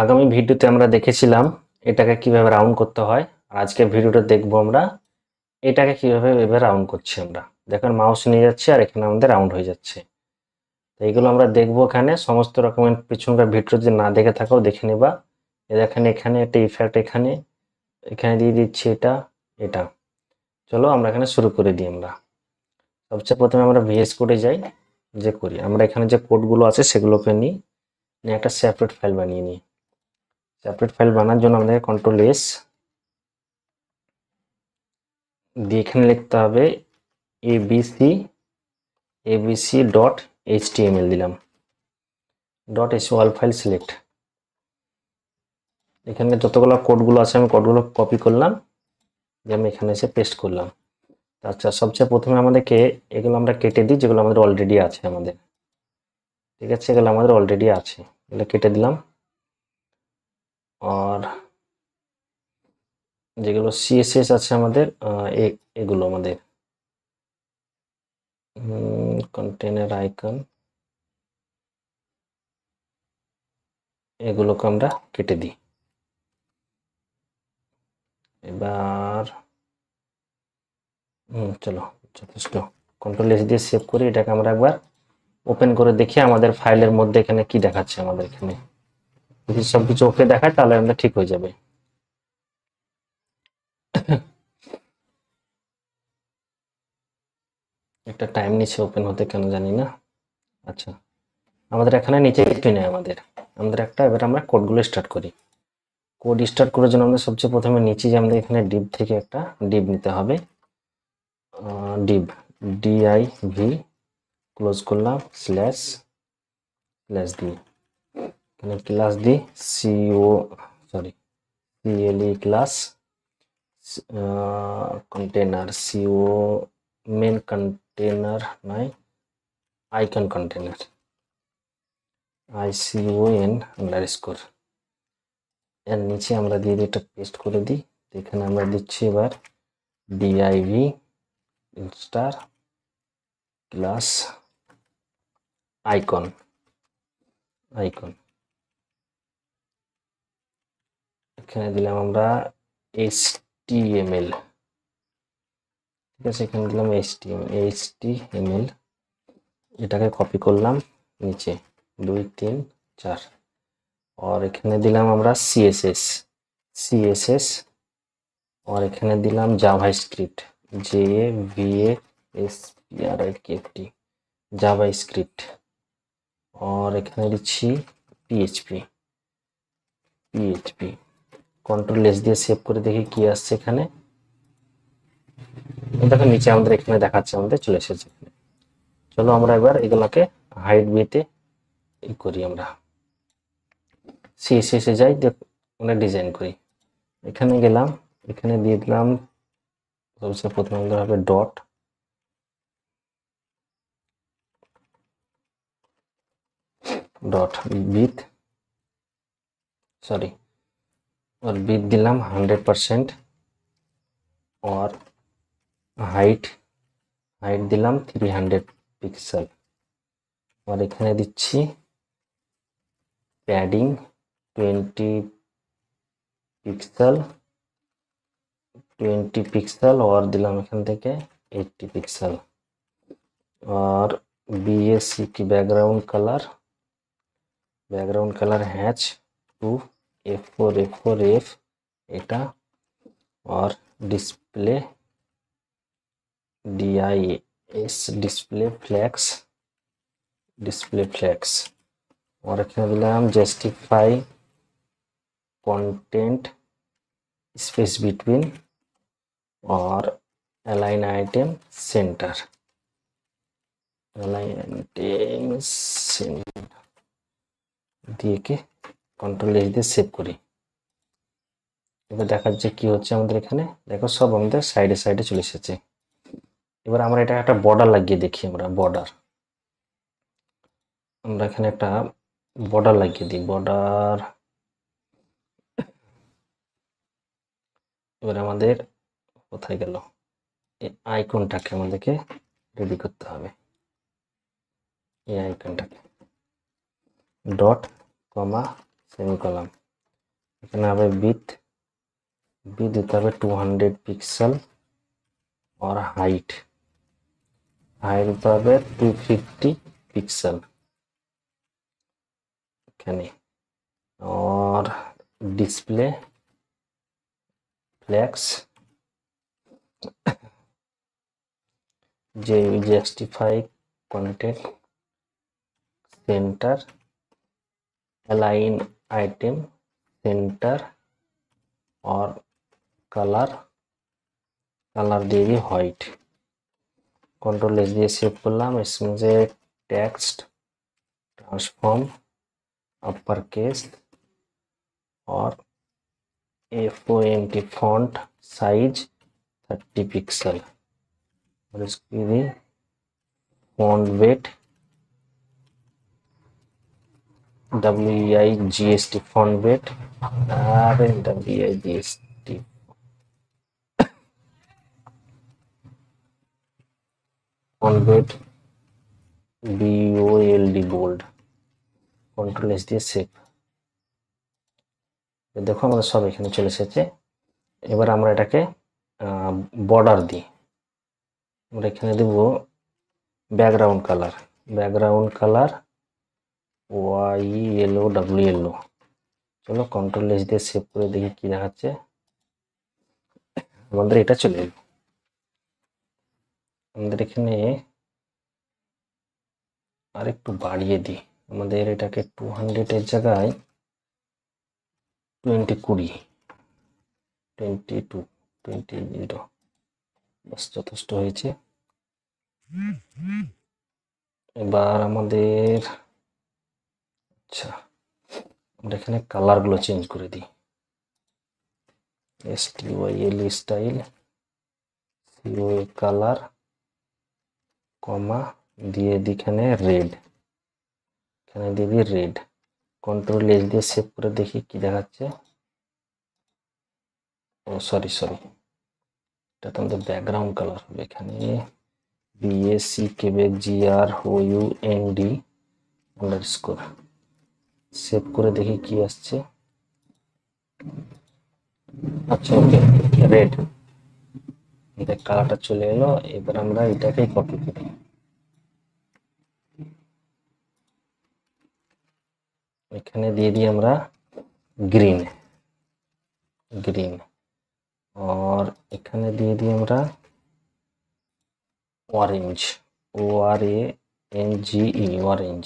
আগামী ভিডিওতে আমরা দেখেছিলাম এটাকে কিভাবে রাউন্ড করতে হয়, আর আজকে ভিডিওটা দেখবো আমরা এটাকে কিভাবে এভাবে রাউন্ড করছি। আমরা দেখুন মাউস নিয়ে যাচ্ছে আর এখানে আমাদের রাউন্ড হয়ে যাচ্ছে। তো এইগুলো আমরা দেখবো এখানে সমস্ত রকমের পিছনকার ভিডিও যদি না দেখে থাকো দেখে নেবা। দেখেন এখানে একটা ইফেক্ট এখানে এখানে দিয়ে দিচ্ছি এটা এটা। চলো আমরা এখানে শুরু করে দিই। আমরা সবচেয়ে প্রথমে আমরা ভিএস কোডে যাই, যে করি আমরা এখানে যে কোডগুলো আছে সেগুলোকে নিই, নিয়ে একটা সেপারেট ফাইল বানিয়ে নিই। সেপারেট ফাইল বানানোর জন্য আমাদের কন্ট্রোল এস দিয়ে এখানে লিখতে হবে abc ডট html দিলাম dot S all file select. এখানে যতগুলো কোডগুলো আছে আমি কোডগুলো কপি করলাম, যে আমি এখানে এসে পেস্ট করলাম। আচ্ছা, সবচেয়ে প্রথমে আমাদেরকে এগুলো আমরা কেটে দিই যেগুলো আমাদের অলরেডি আছে আমাদের, ঠিক আছে, এগুলো আমাদের অলরেডি আছে, এগুলো কেটে দিলাম। আর যেগুলো সিএসএস আছে আমাদের এগুলো আমাদের কন্টেনার আইকন এগুলোকে আমরা কেটে দিই। এবার চলো যথেষ্ট, কন্ট্রোল এস দিয়ে সেভ করি। এটাকে আমরা একবার ওপেন করে দেখি আমাদের ফাইলের মধ্যে এখানে কি দেখাচ্ছে। আমাদের এখানে যদি সবকিছু ওকে দেখায় তাহলে আমাদের ঠিক হয়ে যাবে। একটা টাইম নিচ্ছে ওপেন হতে, কেন জানি না। আচ্ছা, আমাদের এখানে নিচে কিছুই নেই আমাদের একটা। এবার আমরা কোডগুলো স্টার্ট করি। কোড স্টার্ট করার জন্য আমাদের সবচেয়ে প্রথমে নিচে যে আমাদের এখানে ডিভ থেকে একটা ডিভ নিতে হবে। ডিভ div ক্লোজ করলাম স্ল্যাশ দিয়ে এখানে ক্লাস দিই cle class container main container নয় আইকন কন্টেনার icon আন্ডারস্কোর। এর নিচে আমরা দিয়ে এটা পেস্ট করে দিই। এখানে আমরা দিচ্ছি এবার div স্টার ক্লাস আইকন এখানে দিলাম আমরা html, ঠিক আছে, এখানে দিলাম html। এটাকে কপি করলাম নিচে 2 3 4। আর এখানে দিলাম আমরা css और এখানে দিলাম জাভাস্ক্রিপ্ট javascript জাভাস্ক্রিপ্ট। আর এখানে দিচ্ছি পিএইচপি। কন্ট্রোল এস দিয়ে সেভ করে দেখি কি আসছে এখানে। দেখো নিচে আমাদের এখানে দেখাচ্ছে আমাদের চলে এসেছে। চলো আমরা এবার এগুলোকে হাইড বিতে করি। আমরা সিএসএস এ যাই, আমরা ডিজাইন করি। এখানে গেলাম, এখানে দিয়ে দিলাম সবচেয়ে প্রথমে আমাদের হবে ডট বিথ और বিথ দিলাম 100% और হাইট দিলাম 300 পিক্সেল। और এখানে দিচ্ছি প্যাডিং 20 পিক্সেল और দিলাম এখান থেকে 80 পিক্সেল। और बीएससी की बैकग्राउंड कलर हैच 2 F4 এটা। और डिस्प्ले DIS डिस्प्ले फ्लैक्स। और এখানে দিলাম জাস্টিফাই कंटेंट स्पेस बिटवीन और अलाइन आइटम सेंटर দিয়ে কে কন্ট্রোল এস দিয়ে সেভ করি। এবার দেখাচ্ছে কি হচ্ছে আমাদের এখানে। দেখো সব আমাদের সাইডে চলে এসেছে। এবার আমরা এটা একটা বর্ডার লাগিয়ে দেখি। আমরা এখানে একটা বর্ডার লাগিয়ে দিই। এবার আমাদের কোথায় গেল এই আইকনটাকে আমাদেরকে রেডি করতে হবে। এই আইকনটাকে ডট কমা সেমিকলন এখানে হবে width দিতে হবে 200 পিক্সেল और हाइट দিতে হবে 250 पिक्सल এখানে और display flex justify content center align item center और कलर দিয়ে দিই হোয়াইট कंट्रोल एस দিয়ে সেভ করলাম इसमें যে टेक्स्ट ट्रांसफॉर्म अपर केस और FONT फॉन्ट साइज 30 पिक्सल और इसकी भी font weight WEIGST font weight WEIGST font weight BOLD bold control S দিয়ে সেভ দেখো আমাদের সব এখানে চলে এসেছে এবার আমরা এটাকে বর্ডার দিই আমরা এখানে দেব ব্যাকগ্রাউন্ড কালার YELLO চলো কন্ট্রোল এস দিয়ে সেভ করে দেখি কি দেখাচ্ছে আমাদের এটা চলে এলো আমাদের এখানে আর একটু বাড়িয়ে দিই আমাদের এটাকে 200 এর জায়গায় 20 বাস যথেষ্ট হয়েছে এবার আমাদের আচ্ছা আমরা এখানে কালারগুলো চেঞ্জ করে দিই STYL স্টাইল COA কালার কমা দিয়ে দিই এখানে রেড এখানে দিয়ে দিই রেড कंट्रोल एस দিয়ে সেভ করে দেখি কি দেখাচ্ছে ও সরি এটা তো আমাদের ব্যাকগ্রাউন্ড কালার হবে এখানে BAC Quebec GROUND underscore save করে দেখি কি আসছে আচ্ছা ওকে রেড এটা কালারটা চলে এলো এবার আমরা এটাকে কপি করি এখানে দিয়ে দিই আমরা গ্রিন और এখানে দিয়ে দিই আমরা orange ORANGE orange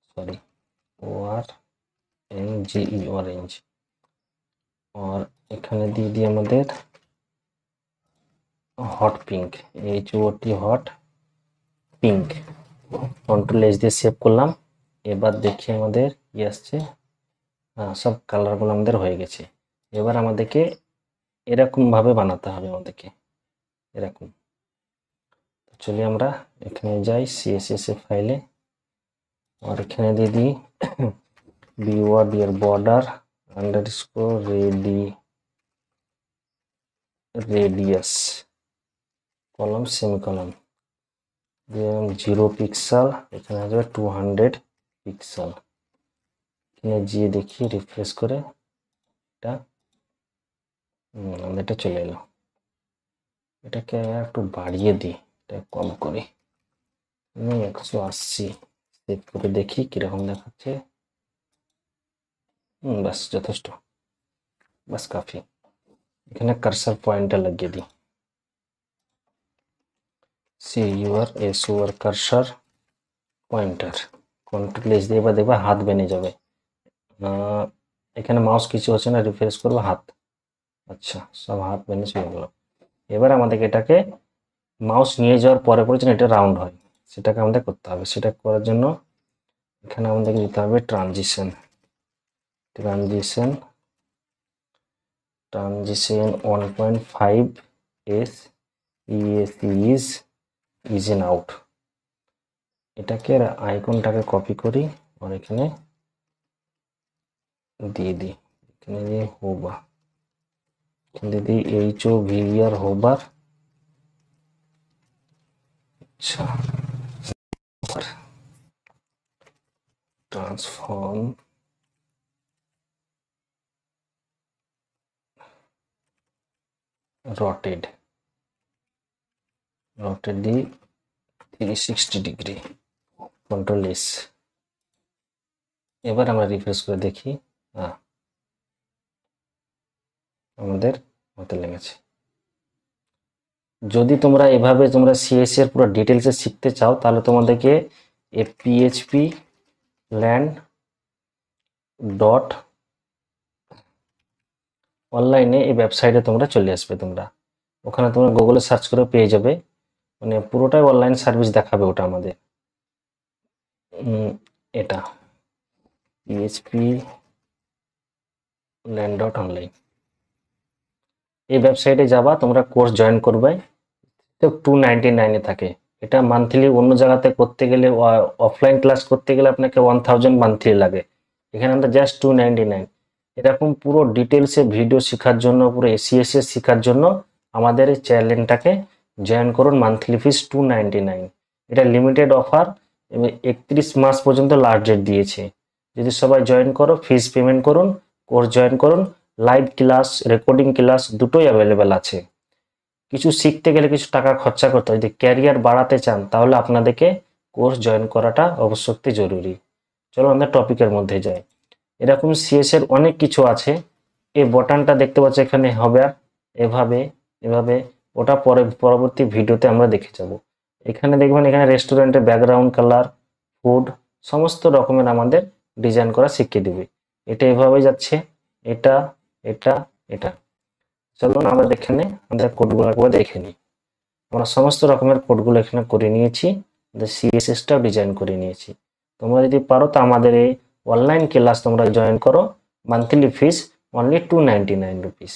sorry ORNGE orange और এখানে দিয়ে দিই আমাদের hot pink HOT hot pink control S দিয়ে সেভ করলাম এবার দেখি আমাদের কি আসছে হ্যাঁ সব কালারগুলো আমাদের হয়ে গেছে এবার আমাদেরকে এরকম ভাবে বানাতে হবে আমাদেরকে এরকম চলিए আমরা এখানে যাই CSS ফাইলে আর এখানে দিয়ে দিই border underscore radius কলম সেমিকলন দিয়ে 0 পিক্সেল এখানে আসবে 200 পিক্সেল এখানে গিয়ে দেখি রিফ্রেশ করে এটা আমাদের এটা চলে এলো এটাকে একটু বাড়িয়ে দিই এটা কম করি 180 সেভ করে দেখি কিরকম দেখাচ্ছে বাস যথেষ্ট বাস কাফি এখানে কার্সার পয়েন্টটা লাগিয়ে দিই CUR cursor pointer control S দিয়ে এবার দেখবা হাত বেনে যাবে এখানে মাউস কিছু হচ্ছে না রিফ্রেশ করবো হাত আচ্ছা সব হাত বেনে চলে গেল এবার আমাদেরকে এটাকে মাউস নিয়ে যাওয়ার পরে যেন এটা রাউন্ড হয় সেটাকে আমাদের করতে হবে সেটা করার জন্য এখানে আমাদেরকে দিতে হবে transition 1.5 S ES is in out এটাকে আইকনটাকে কপি করি আর এখানে দিয়ে দিই এখানে দিয়ে হোবা এখানে দিই HOVER হোবার আচ্ছা ट्रांसफॉर्म রটেড দি 360 ডিগ্রি, কন্ট্রোল এস। এবার আমরা রিফ্রেশ করে দেখি, আমাদের হতে লেগেছে। যদি তোমরা এভাবে তোমরা সিএস এর পুরো ডিটেলসে শিখতে চাও তাহলে তোমাদেরকে পিএইচপি ল্যান্ড ডট অনলাইনে এই ওয়েবসাইটে তোমরা চলে আসবে। তোমরা ওখানে তোমরা গুগলে সার্চ করে পেয়ে যাবে, মানে পুরোটাই অনলাইন সার্ভিস দেখাবে ওটা আমাদের। এটা পিএইচপি ল্যান্ড ডট অনলাইন, এই ওয়েবসাইটে যাবা, তোমরা কোর্স জয়েন করবে। তো 299 এ থাকে এটা মান্থলি। অন্য জায়গাতে করতে গেলে অফলাইন ক্লাস করতে গেলে আপনাকে 1000 মান্থলি লাগে, এখানে আমরা জাস্ট 299। এরকম পুরো ডিটেলসে ভিডিও শেখার জন্য, পুরো এসিএসএস শেখার জন্য আমাদের এই চ্যানেলটাকে জয়েন করুন। মান্থলি ফিস 299। এটা লিমিটেড অফার, 31 মাস পর্যন্ত লাস্ট ডেট দিয়েছে। যদি সবাই জয়েন করো, ফিস পেমেন্ট করুন, কোর্স জয়েন করুন। লাইভ ক্লাস, রেকর্ডিং ক্লাস দুটোই অ্যাভেলেবেল আছে। কিছু শিখতে গেলে কিছু টাকা খরচা করতে হয়। যদি ক্যারিয়ার বাড়াতে চান তাহলে আপনাদেরকে কোর্স জয়েন করাটা অবশ্যই জরুরি। চলো আমরা টপিকের মধ্যে যাই। এরকম সিএস এর অনেক কিছু আছে। এই বাটনটা দেখতে পাচ্ছ এখানে হবে, এভাবে এভাবে, ওটা পরবর্তী ভিডিওতে আমরা দেখে যাব। এখানে দেখবেন, এখানে রেস্টুরেন্টের ব্যাকগ্রাউন্ড কালার, ফুড, সমস্ত রকমের আমাদের ডিজাইন করা শিখিয়ে দেবে। এটা এভাবে যাচ্ছে, এটা এটা এটা। চলুন আমরা এখানে আমাদের কোডগুলো একবার দেখে নিই। আমরা সমস্ত রকমের কোডগুলো এখানে করে নিয়েছি, সিএসএসটাও ডিজাইন করে নিয়েছি। তোমরা যদি পারো তো আমাদের এই অনলাইন ক্লাস তোমরা জয়েন করো। মান্থলি ফিস অনলি 299 রুপিস।